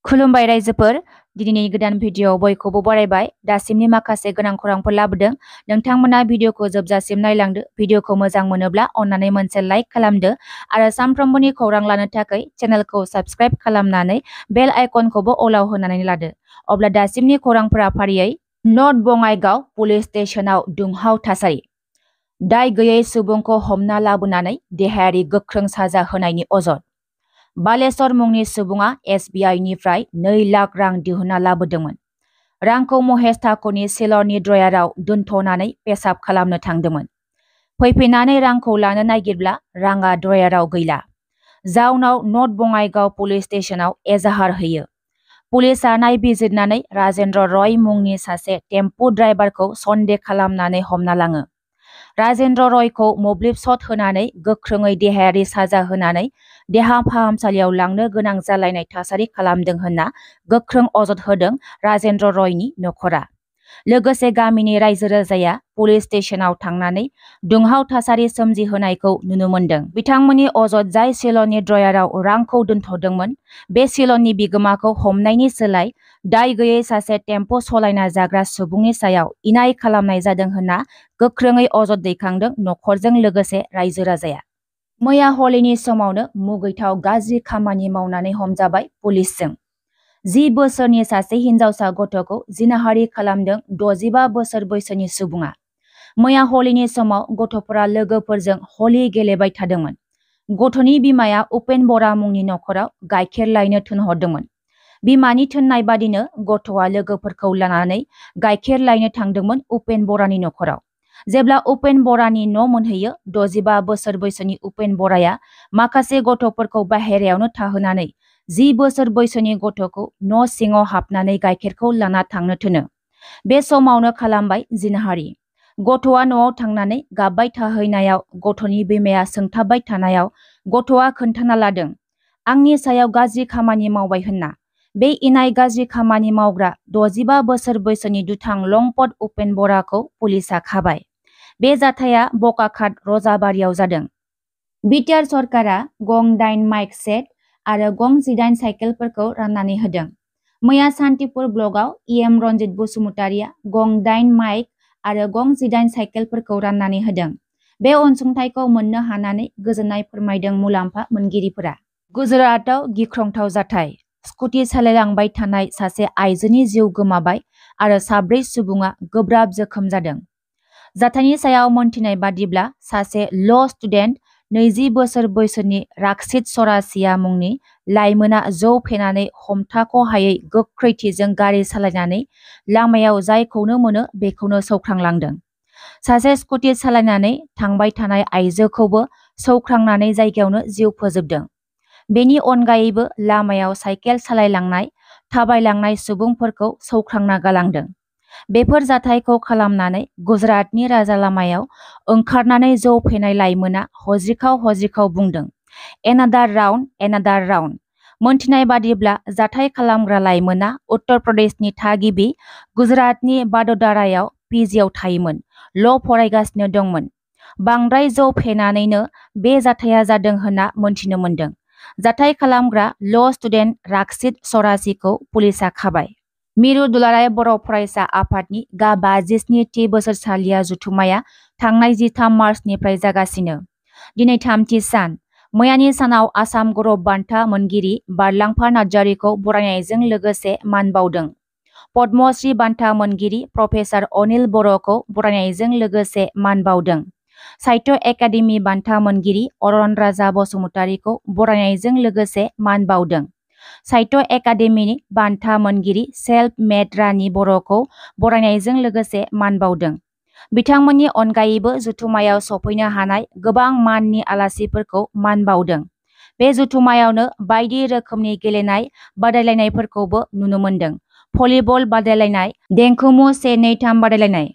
खुलुमबाय रायजोफोर दिनैनि गोदान भिडिअ बयखौबो बरायबाय दासिमनि माखासे गोनां खौरांफोर लाबोदों नोंथांमोना भिडिअखौ जोबजासिम नायलांदो भिडिअखौ मोजां मोनोब्ला अन्नानै मोनसे लाइक खालामदो आरो सानफ्रोमबोनि खौरां लानो थाखाय चेनेलखौ साबस्क्राइब खालामनानै बेल आइकनखौबो अलाव होनानै लादो अब्ला दासिमनि खौरांफोरा फारियै नर्थ बङाइगाव पुलिस स्टेशनाव दुंहाव थासारि दाय गैयै सुबुंखौ हमना लाबोनानै देहायारि गोख्रों साजा होनायनि अजद बालेश्वर मुंनि सुबुङा SBI निफ्राय 2 लाख रां दिहुनना लाबोदोंमोन। रांखौ महेश ठाकुरनि सिलरनि ड्रयाराव दोनथ'नानै पेसाब खालामनो थांदोंमोन। फैफिननानै रांखौ लानो नागिरब्ला राङा ड्रयाराव गैला। जाउनाव नर्थ बङाइगाव पुलिस स्टेशनाव एजाहार होयो। पुलिसआ नायबिजिरनानै राजेन्द्र रय मुंनि सासे टेम्पु ड्राइभारखौ सन्देह खालामनानै हमना लाङो। राजेन्द्र रयखौ मोब्लिब शट होनानै गोख्रोङै देहायारि साजा होनानै देहा फाहामसालियाव लांनो गोनां जालायनाय थासारि खालामदों होनना गोख्रों अजद होदों राजेन्द्र रयनि नखरा। लोगोसे गामिनि रायजो राजाया पुलिस स्टेशनाव थांनानै दुंहाव थासारि सोमजिहोनायखौ नुनो मोन्दों। बिथांमोननि अजद जाय सिलरनि ड्रयाराव रांखौ दोनथ'दोंमोन बे सिलरनि बिगोमाखौ हमनायनि सोलाय दाय गैयै सासे टेम्पो सलायना जाग्रा सुबुंनि सायाव इनाय खालामनाय जादों होनना गोख्रोङै अजद दैखांदों नखरजों लोगोसे रायजो राजाया। मैया हलिनि समावनो मुगैथाव गाज्रि खामानि मावनानै हमजाबाय पुलिसजों। 10 बोसोरनि सासे हिन्जावसा गथ'खौ जिनाहारि खालामदों 65 बोसोर बैसोनि सुबुङा। मैया हलिनि समाव गथ'फोरा लोगोफोरजों हलि गेलेबाय थादोंमोन। गथ'नि बिमाया उपेन बरा मुंनि नखराव गाइखेर लायनो थिनहरदोंमोन। बिमानि थिननाय बादिनो गथ'आ लोगोफोरखौ लानानै गाइखेर लायनो थांदोंमोन उपेन बरानि नखराव। जेब्ला उपेन बरानि न' मोनहैयो 65 बोसोर बैसोनि उपेन बराया माखासे गथ'फोरखौ बाहेरायावनो थाहोनानै 10 बोसोर बैसोनि गथ'खौ न' सिङाव हाबनानै गाइखेरखौ लाना थांनो थिनो। बे समावनो खालामबाय जिनाहारि। गथ'आ न'आव थांनानै गाबबाय थाहैनायाव गथ'नि बिमाया सोंथाबबाय थानायाव गथ'आ खोन्थाना लादों आंनि सायाव गाज्रि खामानि मावबाय होनना। बे इनाय गाज्रि खामानि मावग्रा 65 बोसोर बैसोनि दुथां लंपट उपेन बराखौ पुलिसआ खाबाय। बे जाथाया बकाखात रजाबारियाव जादों। बिटिआर सरकारा गं 8 माइक सेट आरो गं 18 साइकेलफोरखौ राननानै होदों। मैया सान्तिपुर ब्लकआव EM रन्जित बसुमतारिया गं 8 माइक आरो गं 18 साइकेलफोरखौ राननानै होदों। बे अनसुंथाइखौ मोननो हानानै गोजोननाय फोरमायदों मुलाम्फा मोनगिरिफोरा। गुजरातआव गिख्रंथाव जाथाय स्कुटि सालायलांबाय थानाय सासे आइजोनि जिउ गोमाबाय आरो 4 सुबुङा गोब्राब जोखोम जादों। जाथायनि सायाव मोनथिनाय बादिब्ला सासे ल' स्टुडेन्ट 20 बोसोर बैसोनि राक्षित सरासिया मुंनि लाइमोना जौ फेनानै हमथाख'हायै गोख्रैथिजों गारि सालायनानै लामायाव जायखौनो मोनो बेखौनो सौख्रांलांदों। सासे स्कुटि सालायनानै थांबाय थानाय आइजोखौबो सौख्रांनानै जायगायावनो जिउ फोजोबदों। बेनि अनगायैबो लामायाव साइकेल सालायलांनाय थाबायलांनाय सुबुंफोरखौ सौख्रांना गालांदों। बेफोर जाथायखौ खालामनानै गुजरातनि राजा लामायाव ओंखारनानै जौ फेनाय लाइमोना हज्रिखाव बुंदों एनादार राउन्ड। मोनथिनाय बादिब्ला जाथाय खालामग्रा लाइमोना उत्तर प्रदेशनि थागिबि गुजरातनि बाड'दारायाव PGआव थायोमोन ल' फरायगासिनो दंमोन। बांद्राय जौ फेनानैनो बे जाथाया जादों होनना मोनथिनो मोन्दों। जाथाय खालामग्रा ल' स्टुडेन्ट राक्षित सरासिखौ पुलिसआ खाबाय। मिरु दुलाराय बर' फरायसा आफादनि गा 57थि बोसोरसालिया जथुम्माया थांनाय 13 मार्चनिफ्राय जागासिनो। दिनै 3थि सान। मैयानि सानाव आसाम गौरब बान्था मोनगिरि बारलांफा नार्जारिखौ बरायनायजों लोगोसे मान बावदों। पद्मश्री बान्था मोनगिरि प्रफेसार अनिल बर'खौ बरायनायजों लोगोसे मान बावदों। साहित्य एकाडेमि बान्था मोनगिरि अरन राजा बसुमतारिखौ बरायनायजों लोगोसे मान बावदों। साहित्य एकाडेमिनि बान्था मोनगिरि सेल्फ मेड रानी बर'खौ बरायनायजों लोगोसे मान बावदों। बिथांमोननि अनगायैबो जथुम्मायाव सफैनो हानाय गोबां माननि आलासिफोरखौ मान बावदों। बे जथुम्मायावनो बायदि रोखोमनि गेलेनाय बादायलायनायफोरखौबो नुनो मोन्दों। भलिबल बादायलायनाय, देंखोमु 1, 2, 3 बादायलायनाय।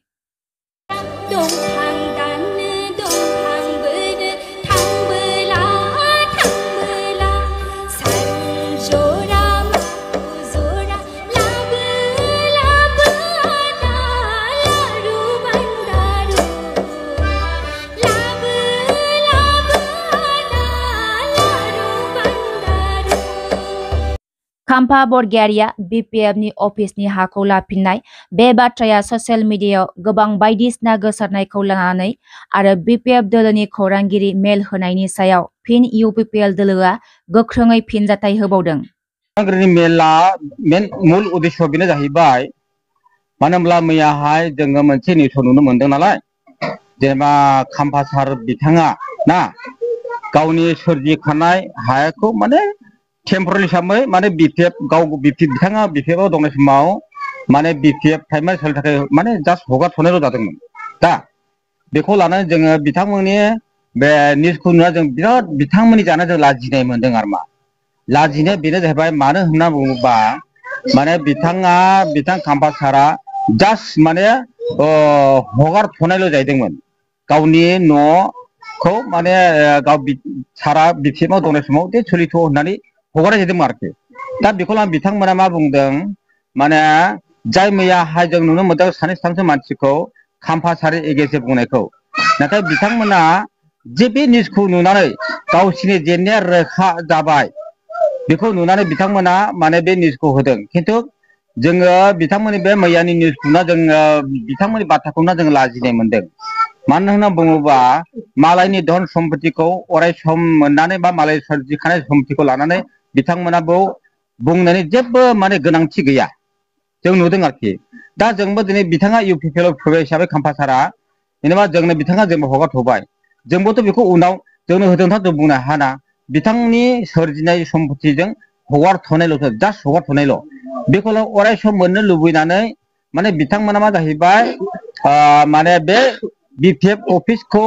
साम्फा बरगयारिया BPF नि अफिसनि हाखौ लाफिननाय बे बाथ्राया ससियेल मिडियायाव गोबां बायदिसिना गोसारनायखौ लानानै आरो BPF दोलोनि खौरांगिरि मेल होनायनि सायाव फिन UPPL दोलोआ गोख्रोङै फिनजाथाय होबावदों। मेला मूल उद्देश्य बेनो जाहैबाय मानो होनब्ला मैयाहाय जोङो मोनसे निउस नुनो मोनदों नालाय जेनेबा खाम्फा सार बिथाङा ना गावनि सोरजिखानाय हायाखौ माने टेम्परारि हिसाबै माने BPF बिथाङा BPF आव दंनाय समाव माने BPF प्राइमारि सोलिनो थाखाय माने जास्ट हगारथ'नायल' जादोंमोन। दा बेखौ लानानै जोङो बिथांमोननि बे निउसखौ नुना जों बिराद बिथांमोननि जाना जों लाजिनाय मोनदों आरो मा लाजिनाया बेनो जाहैबाय मानो होनना बुङोबा माने बिथां खाम्फा सारा जास्ट माने हगारथ'नायल' जाहैदोंमोन गावनि न'खौ माने गाव सारा BPF आव दंनाय समाव दे सोलिथ' होननानै हगारनाय जादोंमोन आरोखि। दा बेखौ लानानै बिथांमोना मा बुंदों माने जाय मैयाहाय जों नुनो मोनदों सानै साथामसो मानसिखौ खाम्फा सारि एगेन्स्ट बुंनायखौ नाथाय बिथांमोना जे बे निउसखौ नुनानै गावसिनि जेंनाया रोखा जाबाय बेखौ नुनानै बिथांमोना माने बे निउसखौ होदों खिन्थु जोङो बिथांमोननि बे मैयानि निउसखौना जोङो बिथांमोननि बाथ्राखौना जोङो लाजिनाय मोनदों। मानो होनना बुङोबा मालायनि धन सम्पतिखौ अराय सम मोननानै बा मालाय सोरजिखानाय सम्पतिखौ लानानै बिथांमोना बुंनानै जेबो माने गोनांथि गैया जों नुदों आरोखि। दा जोंबो दिनै बिथाङा UPPL आव फैबाय हिसाबै खाम्फा सारा जेनेबा जोंनो बिथाङा जोंबो हगारथ'बाय जोंबोथ' बेखौ उनाव जोंनो होदोंथा जों बुंनो हाना बिथांनि सोरजिनाय सम्पतिजों हगारथ'नायल'सो जास्ट हगारथ'नायल' बेखौ अराय सम मोननो लुबैनानै माने बिथांमोना मा जाहैबाय माने बे BPF अफिसखौ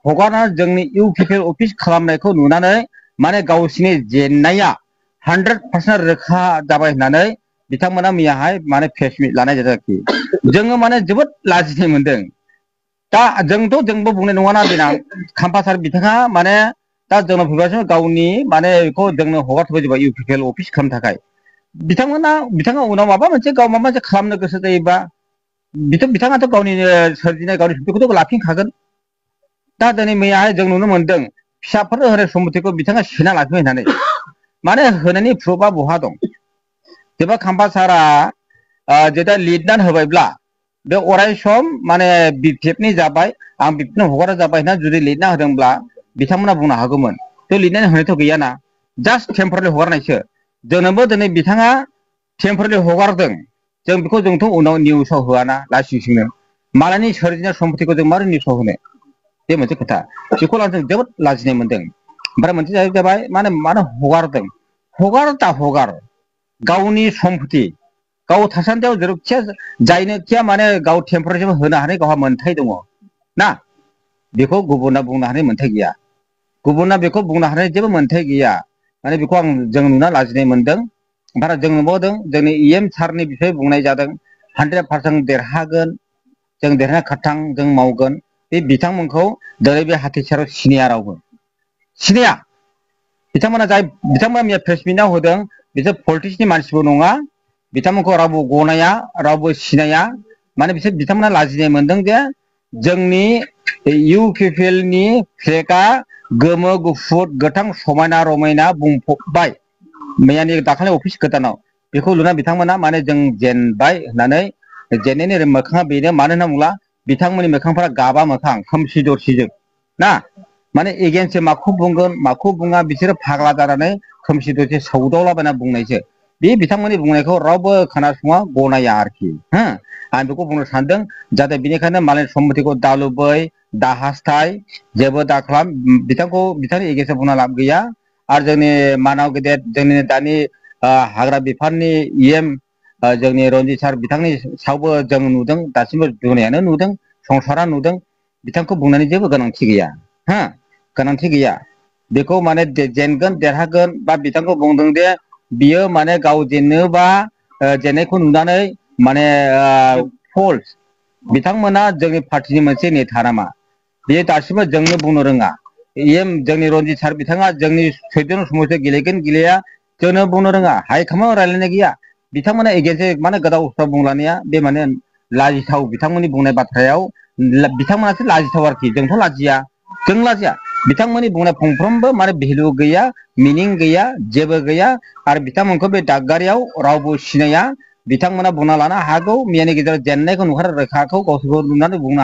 हगारनानै जोंनि UPPL अफिस खालामनायखौ नुनानै माने गावसिनि जेंनाया 100% रोखा जाबाय होननानै बिथांमोना मैयाहाय माने प्रेस मिट लानाय जादों आरोखि। जोङो माने जोबोद लाजिनाय मोनदों। दा जोंबो बुंनाय नङाना देनां खाम्फा सार बिथाङा माने दा जोंनाव फैगासिनो गावनि माने बेखौ जोंनो हगारथ'बाय जाबाय UPPL अफिस खालामनो थाखाय बिथाङा उनाव माबा मोनसे खालामनो गोसो जायोबा बिथाङाथ' गावनि सोरजिनाय गावनि सम्पतिखौथ' लाफिनखागोन। दा दिनै मैयाहाय जों नुनो मोनदों फिसाफोरनो होनाय सम्पतिखौ बिथाङा सेना लाफिनबाय होननानै माने होनायनि प्रुफआ बहा दं जेनेबा खाम्फा सारा जेदा लिरनानै होबायब्ला बे अराय सम माने BPF नि जाबाय आं BPF नो हगारा जाबाय होनना जुदि लिरना होदोंब्ला बिथांमोना बुंनो हागौमोन थ' लिरनानै होनायथ' गैयाना जास्ट टेम्परारि हगारनायसो जोंनोबो दिनै बिथाङा टेम्परारि हगारदों जों बेखौ जोंथ' उनाव निउसाव होआना लासिंसिंनो मालायनि सोरजिनाय सम्पतिखौ जों मारै निउसाव होनो बे मोनसे खोथा बेखौ लानानै जों जोबोद लाजिनाय मोनदों। ओमफ्राय मोनसे जाहैबाय मानो हगारदों हगार दा हगार गावनि सम्पति गाव थासान्दियाव जेरावखिया जायनोखिया माने गाव टेम्परारिबो होनो हानाय गावहा मोन्थाय दङ ना बेखौ गुबुना बुंनो हानाय मोन्थाय गैया। गुबुना बेखौ बुंनो हानाय जेबो मोन्थाय गैया माने बेखौ जों नुना लाजिनाय मोनदों। ओमफ्राय जों नुबावदों जोंनि EM सारनि बिखय बुंनाय जादों 100% देरहागोन जों देरहाना खारथां जों मावगोन बे बिथांमोनखौ दिनै बे हाथिसाराव सिनाया रावबो सिनाया बिथांमोना मैया प्रेस मिटआव होदों बिसोर पलिटिक्सनि मानसिबो नङा बिथांमोनखौ रावबो गनाया रावबो सिनाया माने बिथांमोना लाजिनाय मोनदों जे जोंनि UPPL नि फ्लेगआ गोमो गुफुर गोथां समायना रमायना बुंफबबाय मैयानि दाखालि अफिस गोदानाव बेखौ लुना बिथांमोना माने जों जेनबाय होननानै जेननायनि मोखाङा बेनो मानो होनना बुङोब्ला बिथांमोननि मोखांफोरा गाबा मोखां खोमसि दरसिजों ना माने एगेन्स्ट माखौ बुंगोन माखौ बुङा बिसोरो फाग्ला जानानै खोमसि दरसि सौदावलाबायना बुंनायसो बे बिथांमोननि बुंनायखौ रावबो खोनासङा गनाया आरोखि हो आं बेखौ बुंनो सानदों जाहाथे बिनिखायनो मालायनि सम्पतिखौ दा लुबै दा हास्थाय जेबो दा खालाम बिथांनि एगेन्स्टआव बुंना लाब गैया आरो जोंनि मानाव गेदेर जोंनि दानि हाग्रा बिफाननि EM जोंनि रनजित सार बिथांनि सायावबो जों नुदों दासिमबो दुनियानो नुदों संसारा नुदों बिथांखौ बुंनायनि जेबो गोनांथि गैया हो गोनांथि गैया बेखौ माने जेनगोन देरहागोन बा बिथांखौ बुंदों जे बियो माने गाव जेननोबा जेननायखौ नुनानै माने फल्स बिथांमोना जोंनि पार्टिनि मोनसे नेता नामा बेयो दासिमबो जोंनो बुंनो रोङा जोंनि रनजित सार बिथाङा जोंनि 14 समसो गेलेगोन गेलेया जोंनो बुंनो रोङा हाइकमान्डआव रायलायनाय गैया बिथांमोना एगेन्स्ट माने गोदाव सोराव बुंलानाया बे माने लाजिथाव बिथांमोननि बुंनाय बाथ्रायाव बिथांमोनासो लाजिथाव आरोखि जोंथ' लाजिया जों लाजिया बिथांमोननि बुंनाय फंफ्रोमबो माने भेलु गैया मिनिं गैया जेबो गैया आरो बिथांमोनखौ बे दागगारियाव रावबो सिनाया बिथांमोना बुंना लानो हागौ मियानि गेजेराव जेननायखौ नुहर रोखाखौ गावसोरखौ नुनानै बुंनो